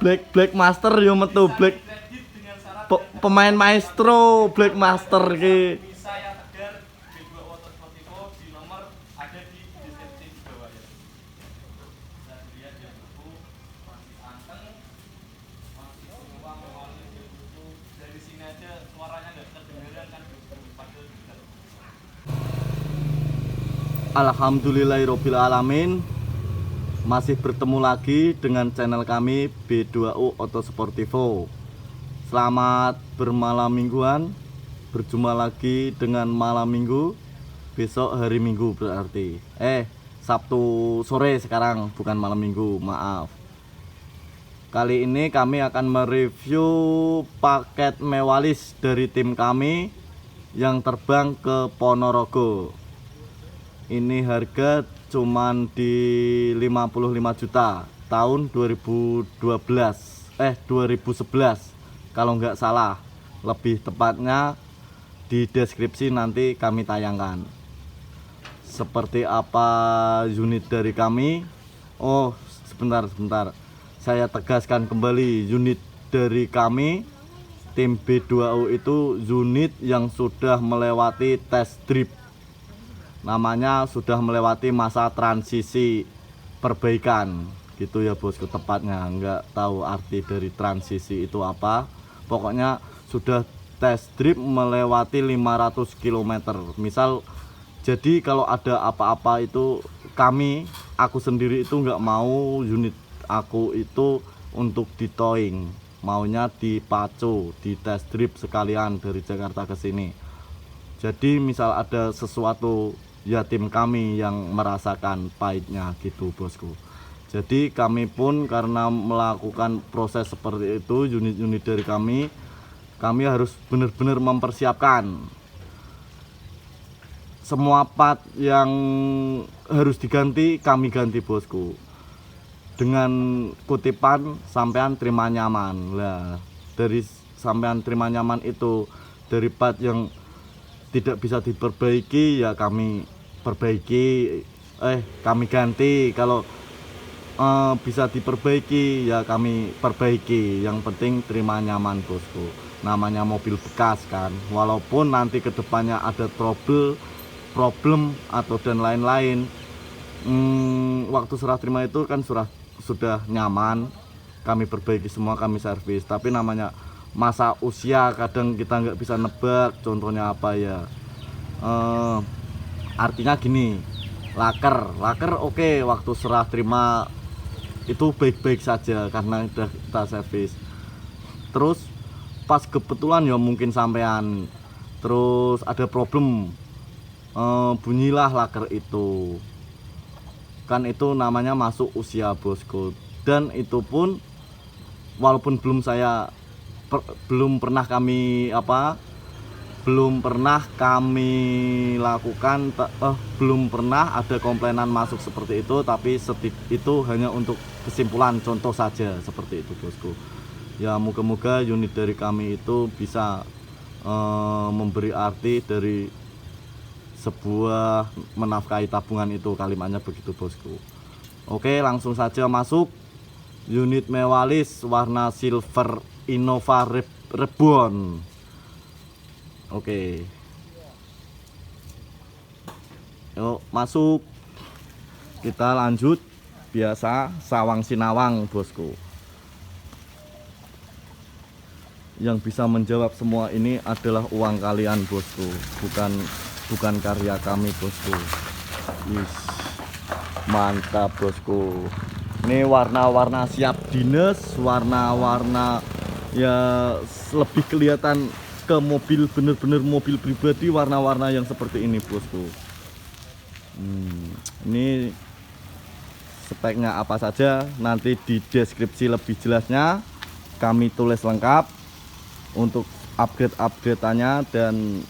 Black Master yo metu Black pemain maestro Black Master ki. Bisa yang tegar B2 Auto Sportivo di nomor ada di deskripsi di bawah ya. Bisa dilihat dia buku masih anteng, masih semua mewakili dia buku. Dari sini aja suaranya nggak kedengeran kan padahal benar. Alhamdulillahirobbil alamin. Masih bertemu lagi dengan channel kami B2U Auto Sportivo. Selamat bermalam mingguan. Berjumpa lagi dengan malam minggu. Besok hari Minggu berarti. Sabtu sore sekarang, bukan malam minggu, maaf. Kali ini kami akan mereview paket mewalis dari tim kami yang terbang ke Ponorogo. Ini harga cuman di 55 juta tahun 2011 kalau nggak salah, lebih tepatnya di deskripsi nanti kami tayangkan seperti apa unit dari kami. Oh sebentar, saya tegaskan kembali, unit dari kami tim B2U itu unit yang sudah melewati test drive, namanya sudah melewati masa transisi perbaikan gitu ya bosku, tepatnya nggak tahu arti dari transisi itu apa, pokoknya sudah test drive melewati 500 km misal. Jadi kalau ada apa-apa itu aku sendiri itu nggak mau unit aku itu untuk di towing, maunya dipacu, di test drive sekalian dari Jakarta ke sini. Jadi misal ada sesuatu ya tim kami yang merasakan pahitnya gitu bosku. Jadi kami pun karena melakukan proses seperti itu, unit-unit dari kami harus benar-benar mempersiapkan semua part yang harus diganti, kami ganti bosku, dengan kutipan sampean terima nyaman lah. Dari sampean terima nyaman itu, dari part yang tidak bisa diperbaiki ya kami perbaiki, kami ganti. Kalau bisa diperbaiki ya kami perbaiki. Yang penting terima nyaman bosku, namanya mobil bekas kan, walaupun nanti kedepannya ada problem atau dan lain-lain, waktu serah terima itu kan sudah nyaman, kami perbaiki semua, kami servis. Tapi namanya masa usia kadang kita nggak bisa nebak, contohnya apa ya, artinya gini, laker oke, waktu serah terima itu baik-baik saja karena udah kita servis. Terus pas kebetulan ya mungkin sampean terus ada problem, bunyilah laker itu kan, itu namanya masuk usia bosku. Dan itu pun walaupun belum pernah ada komplainan masuk seperti itu, tapi itu hanya untuk kesimpulan contoh saja seperti itu bosku. Ya moga-moga unit dari kami itu bisa memberi arti dari sebuah menafkahi tabungan itu, kalimatnya begitu bosku. Oke, langsung saja masuk. Unit mewalis warna silver Innova Reborn. Oke, yuk masuk, kita lanjut. Biasa sawang sinawang bosku. Yang bisa menjawab semua ini adalah uang kalian bosku, bukan karya kami bosku. Yes, mantap bosku. Ini warna-warna siap dinas, warna-warna ya lebih kelihatan ke mobil, bener-bener mobil pribadi, warna-warna yang seperti ini bosku. Ini speknya apa saja nanti di deskripsi lebih jelasnya kami tulis lengkap untuk upgrade-upgrade-nya, dan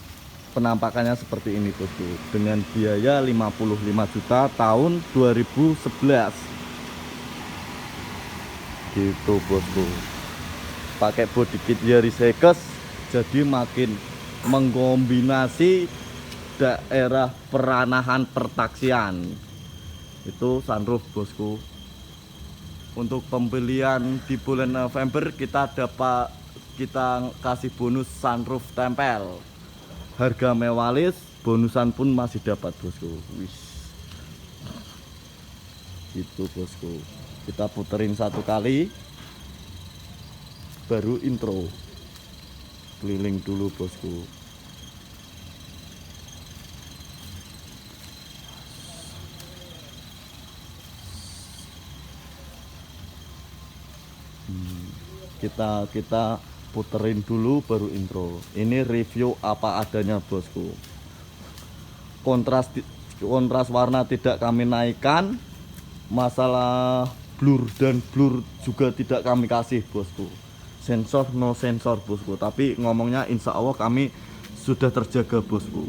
penampakannya seperti ini bosku, dengan biaya 55 juta tahun 2011 gitu bosku. Pakai body kit Yaris Heckes, jadi makin mengkombinasi daerah peranahan pertaksian. Itu sunroof bosku. untuk pembelian di bulan November kita kasih bonus sunroof tempel. Harga mewalis, bonusan pun masih dapat bosku. Wis. Itu bosku. Kita puterin satu kali baru intro. Keliling dulu bosku. Kita puterin dulu baru intro. Ini review apa adanya bosku. Kontras warna tidak kami naikkan. Masalah blur dan blur juga tidak kami kasih bosku. Sensor no sensor bosku. Tapi ngomongnya insya Allah kami sudah terjaga bosku.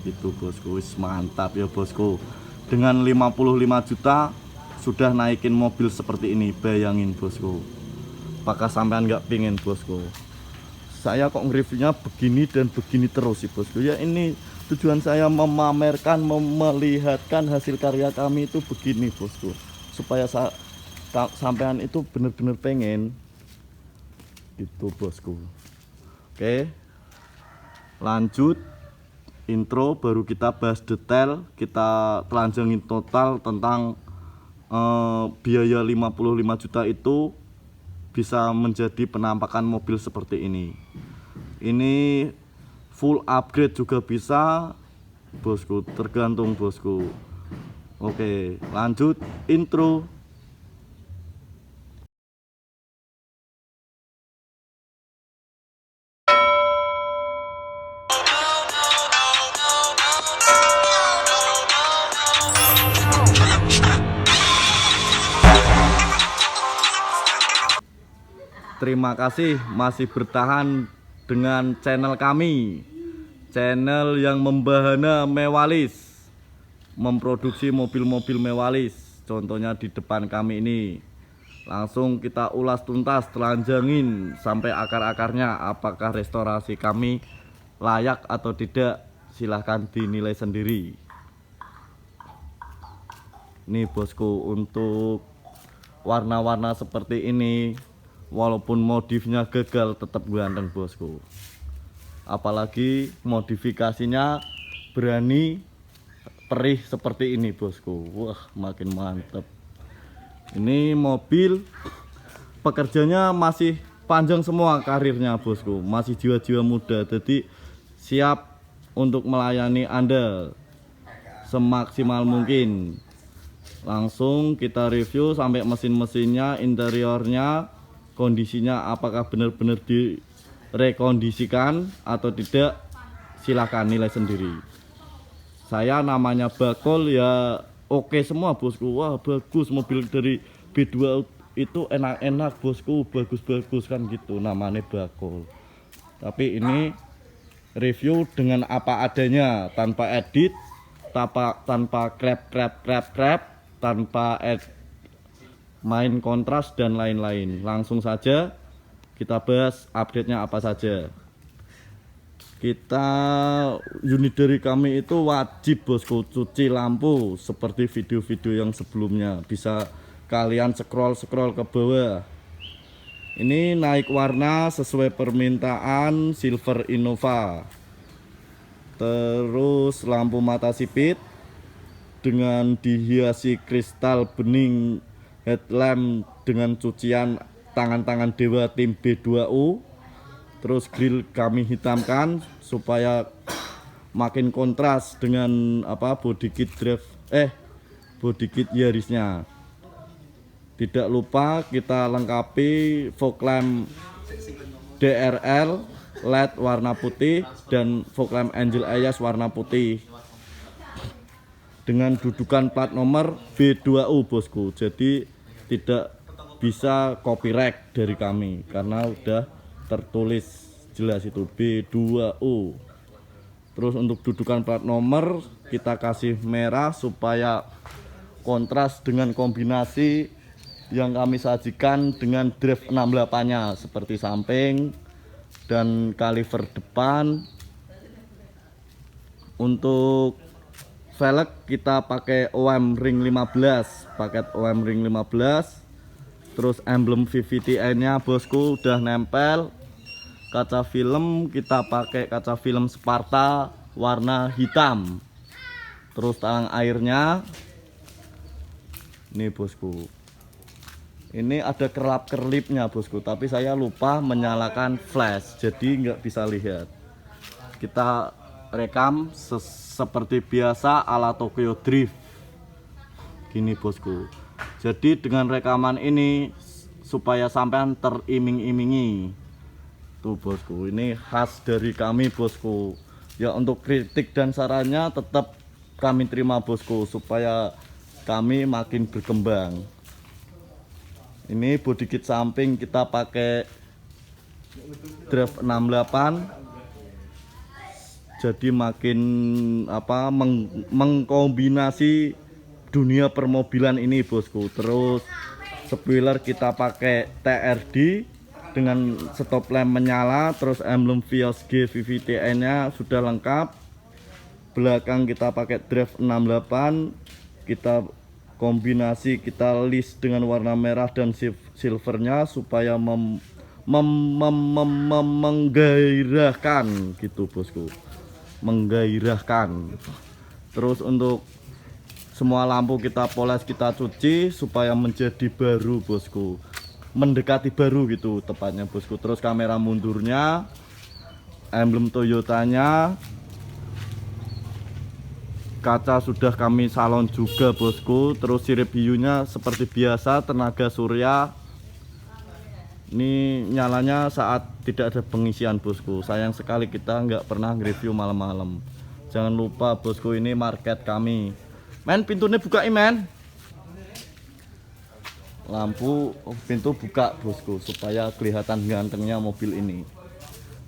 Itu bosku, wis mantap ya bosku. Dengan 55 juta sudah naikin mobil seperti ini. Bayangin bosku. Apakah sampean nggak pingin bosku? Saya kok nge-reviewnya begini dan begini terus sih bosku. Ya ini tujuan saya memamerkan, melihatkan hasil karya kami itu begini bosku. Supaya sampean itu bener-bener pengen. Itu bosku. Oke. Lanjut intro, baru kita bahas detail. Kita telanjangin total tentang biaya 55 juta itu bisa menjadi penampakan mobil seperti ini. Ini full upgrade juga bisa bosku, tergantung bosku. Oke, lanjut intro. Terima kasih masih bertahan dengan channel kami, channel yang membahana mewalis, memproduksi mobil-mobil mewalis. Contohnya di depan kami ini. Langsung kita ulas tuntas, telanjangin sampai akar-akarnya. Apakah restorasi kami layak atau tidak, silahkan dinilai sendiri. Nih bosku, untuk warna-warna seperti ini, walaupun modifnya gagal tetap ganteng bosku. Apalagi modifikasinya berani perih seperti ini bosku. Wah, makin mantep. Ini mobil pekerjanya masih panjang semua karirnya bosku. Masih jiwa-jiwa muda. Jadi siap untuk melayani Anda semaksimal mungkin. Langsung kita review sampai mesin-mesinnya, interiornya, kondisinya apakah benar-benar direkondisikan atau tidak, silahkan nilai sendiri. Saya namanya Bakol ya, oke semua bosku. Wah bagus, mobil dari B2 itu enak-enak bosku, bagus-bagus kan gitu, namanya Bakol. Tapi ini review dengan apa adanya, tanpa edit, tanpa crap, tanpa main kontras dan lain-lain. Langsung saja kita bahas update-nya apa saja. Unit dari kami itu wajib bosku cuci lampu seperti video-video yang sebelumnya. Bisa kalian scroll ke bawah. Ini naik warna sesuai permintaan Silver Innova. Terus lampu mata sipit dengan dihiasi kristal bening headlamp dengan cucian tangan-tangan dewa tim B2U. Terus grill kami hitamkan supaya makin kontras dengan body kit Yarisnya. Tidak lupa kita lengkapi fog lamp DRL LED warna putih dan fog lamp Angel Eyes warna putih dengan dudukan plat nomor B2U bosku. Jadi tidak bisa copyright dari kami karena udah tertulis jelas itu B2U. Terus untuk dudukan plat nomor kita kasih merah supaya kontras dengan kombinasi yang kami sajikan dengan drive 68-nya seperti samping dan kaliper depan. Untuk velg kita pakai OM ring 15, paket OM ring 15. Terus emblem VVTi nya bosku udah nempel. Kaca film kita pakai kaca film Sparta warna hitam. Terus talang airnya ini bosku, ini ada kerlap-kerlipnya bosku, tapi saya lupa menyalakan flash jadi nggak bisa lihat. Kita rekam seperti biasa ala Tokyo Drift gini bosku. Jadi dengan rekaman ini supaya sampean teriming-imingi tuh bosku, ini khas dari kami bosku ya. Untuk kritik dan sarannya tetap kami terima bosku, supaya kami makin berkembang. Ini body kit samping kita pakai Draft 68, jadi makin mengkombinasi dunia permobilan ini bosku. Terus spoiler kita pakai TRD dengan stop lamp menyala, terus emblem Vios G VVTi nya sudah lengkap. Belakang kita pakai Draft 68, kita kombinasi, kita list dengan warna merah dan silvernya supaya menggairahkan gitu bosku, menggairahkan. Terus untuk semua lampu kita poles, kita cuci supaya menjadi baru bosku, mendekati baru gitu tepatnya bosku. Terus kamera mundurnya, emblem Toyotanya, kaca sudah kami salon juga bosku. Terus sirip hiunya seperti biasa tenaga surya. Ini nyalanya saat tidak ada pengisian bosku. Sayang sekali kita nggak pernah nge-review malam-malam. Jangan lupa bosku, ini market kami. Men, pintunya buka men. Lampu pintu buka bosku supaya kelihatan gantengnya mobil ini.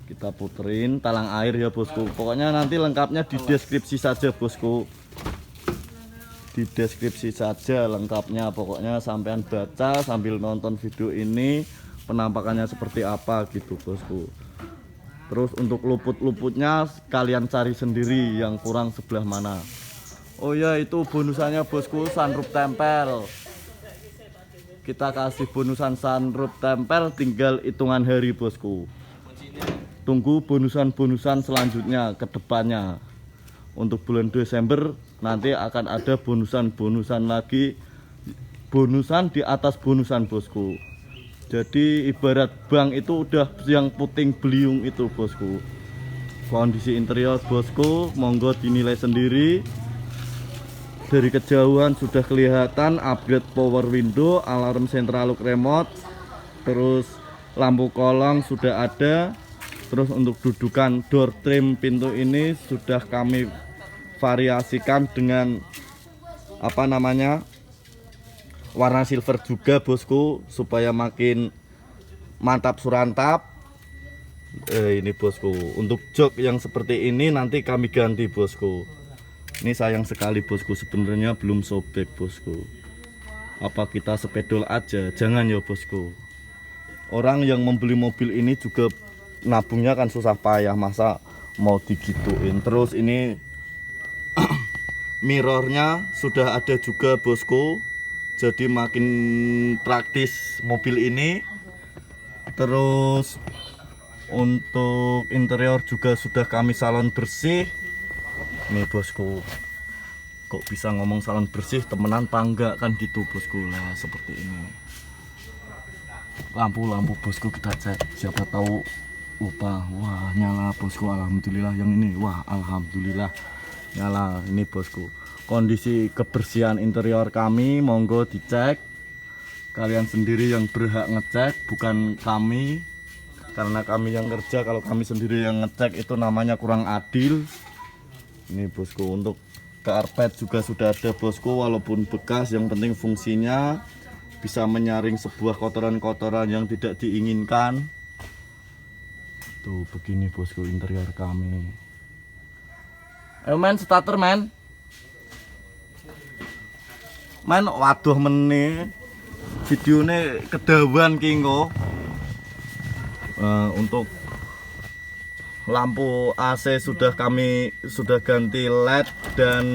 Kita puterin talang air ya bosku. Pokoknya nanti lengkapnya di deskripsi saja bosku. Di deskripsi saja lengkapnya. Pokoknya sampean baca sambil nonton video ini penampakannya seperti apa gitu bosku. Terus untuk luput-luputnya kalian cari sendiri yang kurang sebelah mana. Oh ya, itu bonusannya bosku, sunroof tempel. Kita kasih bonusan sunroof tempel, tinggal hitungan hari bosku. Tunggu bonusan-bonusan selanjutnya ke depannya. Untuk bulan Desember nanti akan ada bonusan-bonusan lagi, bonusan di atas bonusan bosku. Jadi ibarat bank itu udah yang puting beliung itu bosku. Kondisi interior bosku monggo dinilai sendiri. Dari kejauhan sudah kelihatan upgrade power window, alarm central lock remote, terus lampu kolong sudah ada. Terus untuk dudukan door trim pintu ini sudah kami variasikan dengan warna silver juga bosku, supaya makin mantap surantap. Ini bosku, untuk jok yang seperti ini nanti kami ganti bosku. Ini sayang sekali bosku, sebenarnya belum sobek bosku. Apa kita sepedol aja? Jangan ya bosku. Orang yang membeli mobil ini juga nabungnya kan susah payah, masa mau digituin. Terus ini mirrornya sudah ada juga bosku, jadi makin praktis mobil ini. Terus untuk interior juga sudah kami salon bersih. Nih bosku, kok bisa ngomong salon bersih, temenan pangga kan gitu bosku lah, seperti ini. Lampu-lampu bosku kita cek, siapa tahu lupa. Wah, nyala bosku, alhamdulillah. Yang ini, wah alhamdulillah nyala. Ini bosku, kondisi kebersihan interior kami monggo dicek. Kalian sendiri yang berhak ngecek, bukan kami. Karena kami yang kerja, kalau kami sendiri yang ngecek itu namanya kurang adil. Ini bosku, untuk karpet juga sudah ada bosku, walaupun bekas, yang penting fungsinya bisa menyaring sebuah kotoran-kotoran yang tidak diinginkan. Tuh begini bosku interior kami. Ayo men, starter men. Men, waduh meneh. Videonya kedawan kingo. Untuk lampu AC sudah ganti LED dan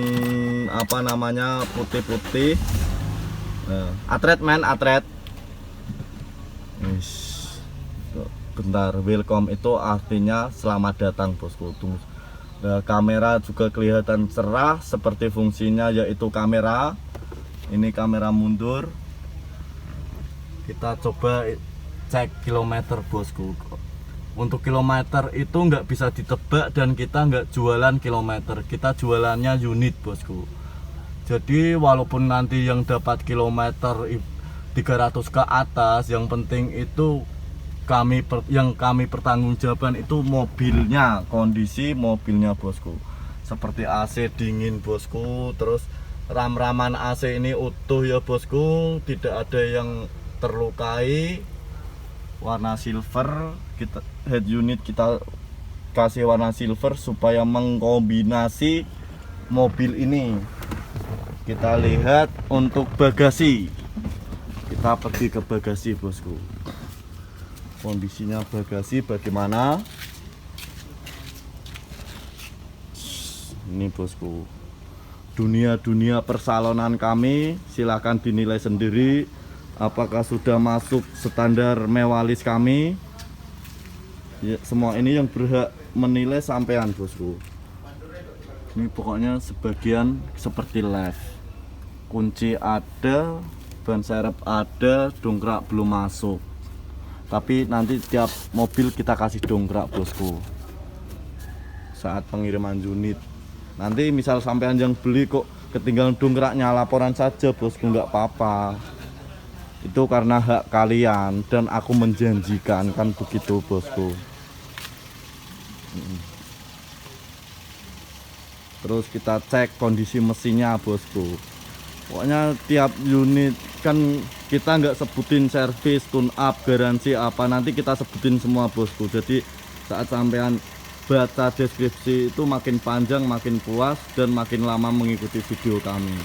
apa namanya putih-putih. Atret men, atret. Bentar, welcome itu artinya selamat datang bosku. Tunggu. Nah, kamera juga kelihatan cerah seperti fungsinya yaitu kamera. Ini kamera mundur. Kita coba cek kilometer bosku. Untuk kilometer itu nggak bisa ditebak dan kita nggak jualan kilometer, kita jualannya unit bosku. Jadi walaupun nanti yang dapat kilometer 300 ke atas, yang penting itu yang kami pertanggungjawaban itu mobilnya, kondisi mobilnya bosku. Seperti AC dingin bosku, terus ram-raman AC ini utuh ya bosku, tidak ada yang terlukai. Warna silver, kita head unit kita kasih warna silver supaya mengkombinasi mobil ini. Kita lihat untuk bagasi, kita pergi ke bagasi bosku. Kondisinya bagasi bagaimana? Ini bosku, dunia persalonan kami, silahkan dinilai sendiri apakah sudah masuk standar mewah list kami. Ya, semua ini yang berhak menilai sampean bosku. Ini pokoknya sebagian seperti live, kunci ada, ban serep ada, dongkrak belum masuk. Tapi nanti tiap mobil kita kasih dongkrak bosku saat pengiriman unit. Nanti misal sampean yang beli kok ketinggalan dongkraknya, laporan saja bosku, nggak apa-apa. Itu karena hak kalian dan aku menjanjikan kan begitu bosku. Terus kita cek kondisi mesinnya bosku. Pokoknya tiap unit kan kita nggak sebutin servis, tune up, garansi apa, nanti kita sebutin semua bosku. Jadi saat sampean baca deskripsi itu makin panjang makin puas dan makin lama mengikuti video kami.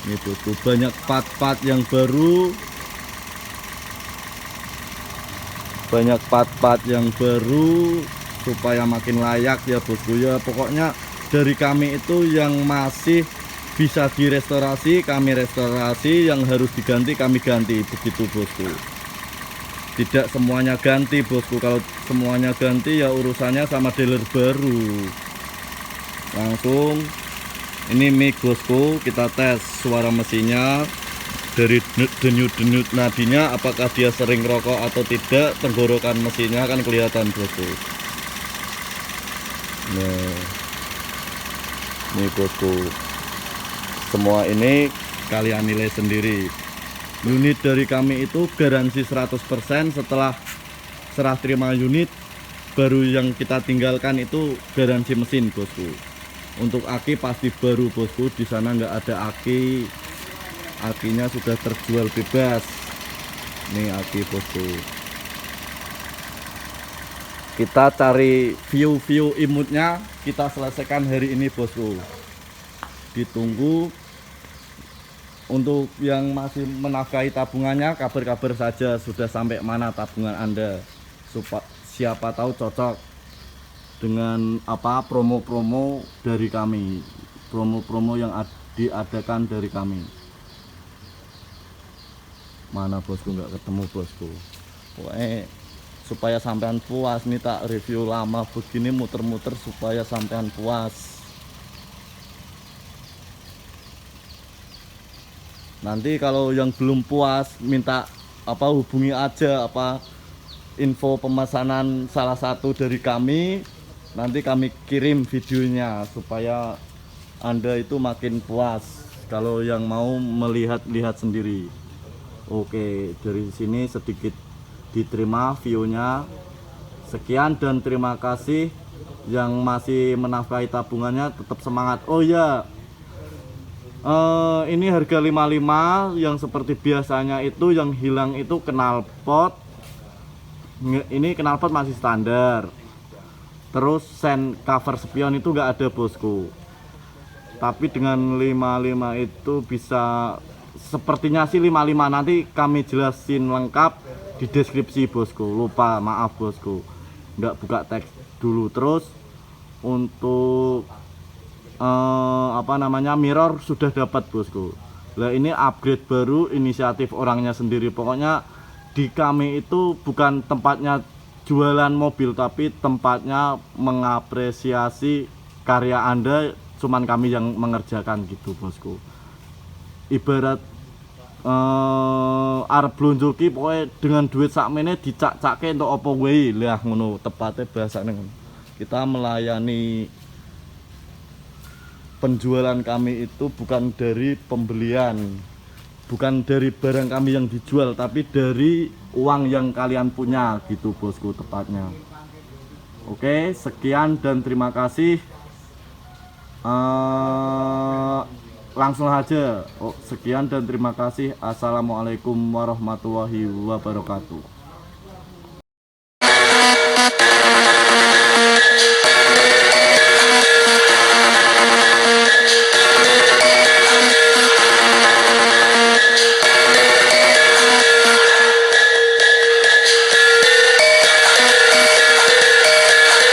Ini bosku, banyak part-part yang baru, supaya makin layak ya bosku ya. Pokoknya dari kami itu yang masih bisa direstorasi kami restorasi, yang harus diganti kami ganti, begitu bosku. Tidak semuanya ganti bosku, kalau semuanya ganti ya urusannya sama dealer baru. Langsung ini mic bosku, kita tes suara mesinnya dari denyut-denyut nadinya, apakah dia sering rokok atau tidak. Tenggorokan mesinnya kan kelihatan bosku. Nah, ini bosku, semua ini kalian nilai sendiri. Unit dari kami itu garansi 100%. Setelah serah terima unit baru yang kita tinggalkan itu garansi mesin bosku. Untuk aki pasti baru bosku, di sana nggak ada aki, akinya sudah terjual bebas. Nih aki bosku. Kita cari view imutnya, kita selesaikan hari ini bosku. Ditunggu. Untuk yang masih menafkahi tabungannya, kabar-kabar saja sudah sampai mana tabungan Anda. Siapa tahu cocok dengan apa promo-promo dari kami, promo-promo yang diadakan dari kami. Mana bosku, nggak ketemu bosku. Pokoknya supaya sampean puas nih, tak review lama begini muter-muter supaya sampean puas. Nanti kalau yang belum puas minta apa, hubungi aja apa info pemesanan salah satu dari kami, nanti kami kirim videonya supaya Anda itu makin puas kalau yang mau melihat-lihat sendiri. Oke, dari sini sedikit diterima view-nya. Sekian dan terima kasih. Yang masih menafkahi tabungannya tetap semangat. Oh ya, ini harga 55, yang seperti biasanya itu yang hilang itu knalpot. Ini knalpot masih standar. Terus sen cover spion itu nggak ada bosku. Tapi dengan 55 itu bisa, sepertinya sih 55, nanti kami jelasin lengkap di deskripsi bosku. Lupa, maaf bosku, nggak buka teks dulu. Terus untuk mirror sudah dapat bosku. Lah ini upgrade baru, inisiatif orangnya sendiri. Pokoknya di kami itu bukan tempatnya jualan mobil, tapi tempatnya mengapresiasi karya Anda, cuman kami yang mengerjakan gitu bosku. Ibarat arep blonjoki pokoknya dengan duit sakmene dicak-cake untuk apa wae. Lah ngono tepatnya bahasane. Kita melayani penjualan kami itu bukan dari pembelian, bukan dari barang kami yang dijual, tapi dari uang yang kalian punya gitu bosku tepatnya. Oke, sekian dan terima kasih. Langsung aja. Sekian dan terima kasih. Assalamualaikum warahmatullahi wabarakatuh.